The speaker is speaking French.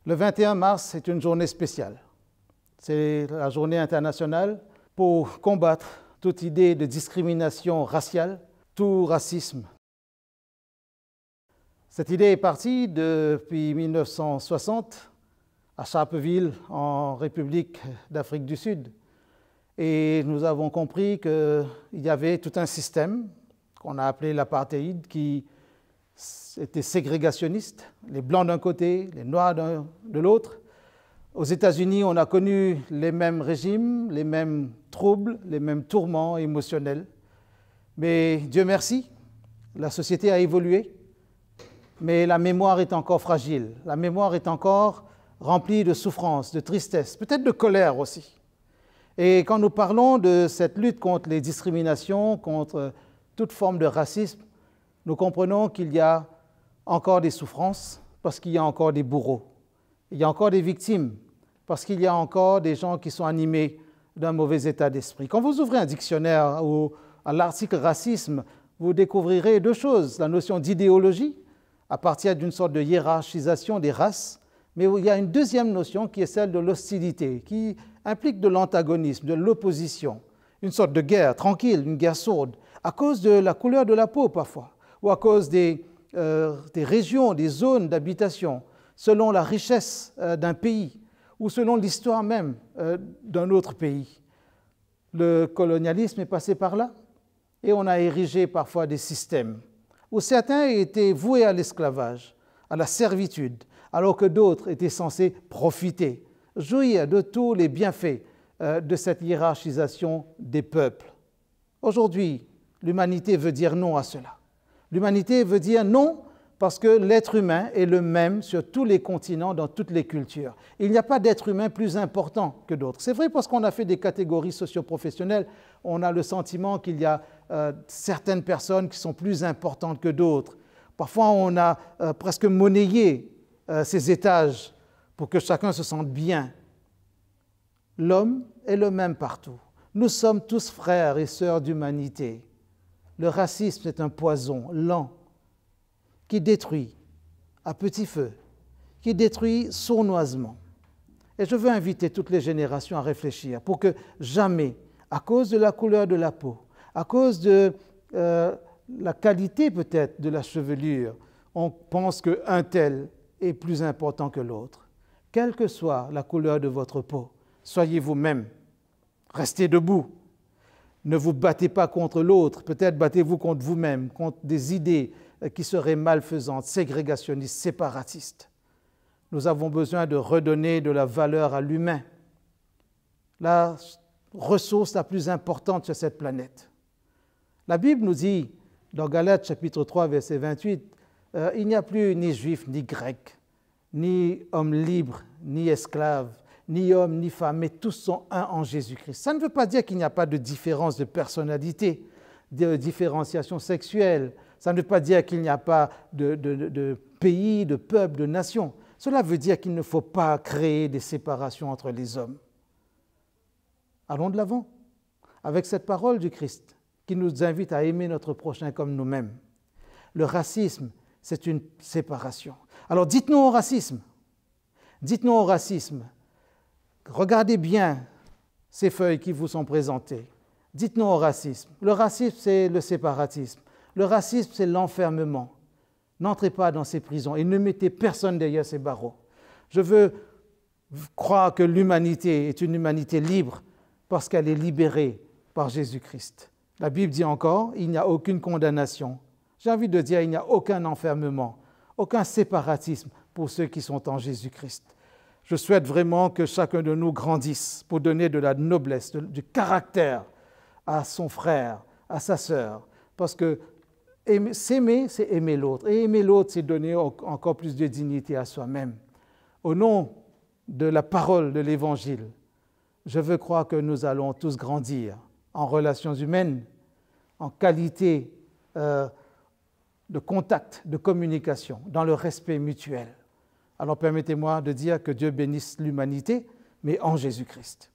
Le 21 mars, c'est une journée spéciale. C'est la journée internationale pour combattre toute idée de discrimination raciale, tout racisme. Cette idée est partie depuis 1960 à Sharpeville, en République d'Afrique du Sud. Et nous avons compris qu'il y avait tout un système qu'on a appelé l'apartheid qui était ségrégationniste, les blancs d'un côté, les noirs de l'autre. Aux États-Unis, on a connu les mêmes régimes, les mêmes troubles, les mêmes tourments émotionnels. Mais Dieu merci, la société a évolué, mais la mémoire est encore fragile. La mémoire est encore remplie de souffrance, de tristesse, peut-être de colère aussi. Et quand nous parlons de cette lutte contre les discriminations, contre toute forme de racisme, nous comprenons qu'il y a encore des souffrances parce qu'il y a encore des bourreaux. Il y a encore des victimes parce qu'il y a encore des gens qui sont animés d'un mauvais état d'esprit. Quand vous ouvrez un dictionnaire ou à l'article racisme, vous découvrirez deux choses. La notion d'idéologie, à partir d'une sorte de hiérarchisation des races, mais il y a une deuxième notion qui est celle de l'hostilité, qui implique de l'antagonisme, de l'opposition, une sorte de guerre tranquille, une guerre sourde, à cause de la couleur de la peau parfois, ou à cause des régions, des zones d'habitation, selon la richesse d'un pays, ou selon l'histoire même d'un autre pays. Le colonialisme est passé par là, et on a érigé parfois des systèmes où certains étaient voués à l'esclavage, à la servitude, alors que d'autres étaient censés profiter, jouir de tous les bienfaits de cette hiérarchisation des peuples. Aujourd'hui, l'humanité veut dire non à cela. L'humanité veut dire non parce que l'être humain est le même sur tous les continents, dans toutes les cultures. Il n'y a pas d'être humain plus important que d'autres. C'est vrai parce qu'on a fait des catégories socio-professionnelles, on a le sentiment qu'il y a certaines personnes qui sont plus importantes que d'autres. Parfois, on a presque monnayé ces étages pour que chacun se sente bien. L'homme est le même partout. Nous sommes tous frères et sœurs d'humanité. Le racisme est un poison lent qui détruit à petit feu, qui détruit sournoisement. Et je veux inviter toutes les générations à réfléchir pour que jamais, à cause de la couleur de la peau, à cause de la qualité peut-être de la chevelure, on pense qu'un tel est plus important que l'autre. Quelle que soit la couleur de votre peau, soyez vous-même, restez debout. Ne vous battez pas contre l'autre, peut-être battez-vous contre vous-même, contre des idées qui seraient malfaisantes, ségrégationnistes, séparatistes. Nous avons besoin de redonner de la valeur à l'humain, la ressource la plus importante sur cette planète. La Bible nous dit, dans Galates chapitre 3, verset 28, il n'y a plus ni juif ni grec, ni homme libre, ni esclave, ni homme, ni femme, mais tous sont un en Jésus-Christ. Ça ne veut pas dire qu'il n'y a pas de différence de personnalité, de différenciation sexuelle. Ça ne veut pas dire qu'il n'y a pas de pays, de peuple, de nation. Cela veut dire qu'il ne faut pas créer des séparations entre les hommes. Allons de l'avant avec cette parole du Christ qui nous invite à aimer notre prochain comme nous-mêmes. Le racisme, c'est une séparation. Alors dites non au racisme. Dites non au racisme. Regardez bien ces feuilles qui vous sont présentées. Dites non au racisme. Le racisme, c'est le séparatisme. Le racisme, c'est l'enfermement. N'entrez pas dans ces prisons et ne mettez personne derrière ces barreaux. Je veux croire que l'humanité est une humanité libre parce qu'elle est libérée par Jésus-Christ. La Bible dit encore, il n'y a aucune condamnation. J'ai envie de dire, il n'y a aucun enfermement, aucun séparatisme pour ceux qui sont en Jésus-Christ. Je souhaite vraiment que chacun de nous grandisse pour donner de la noblesse, du caractère à son frère, à sa sœur. Parce que s'aimer, c'est aimer l'autre. Et aimer l'autre, c'est donner encore plus de dignité à soi-même. Au nom de la parole de l'Évangile, je veux croire que nous allons tous grandir en relations humaines, en qualité de contact, de communication, dans le respect mutuel. Alors permettez-moi de dire que Dieu bénisse l'humanité, mais en Jésus-Christ.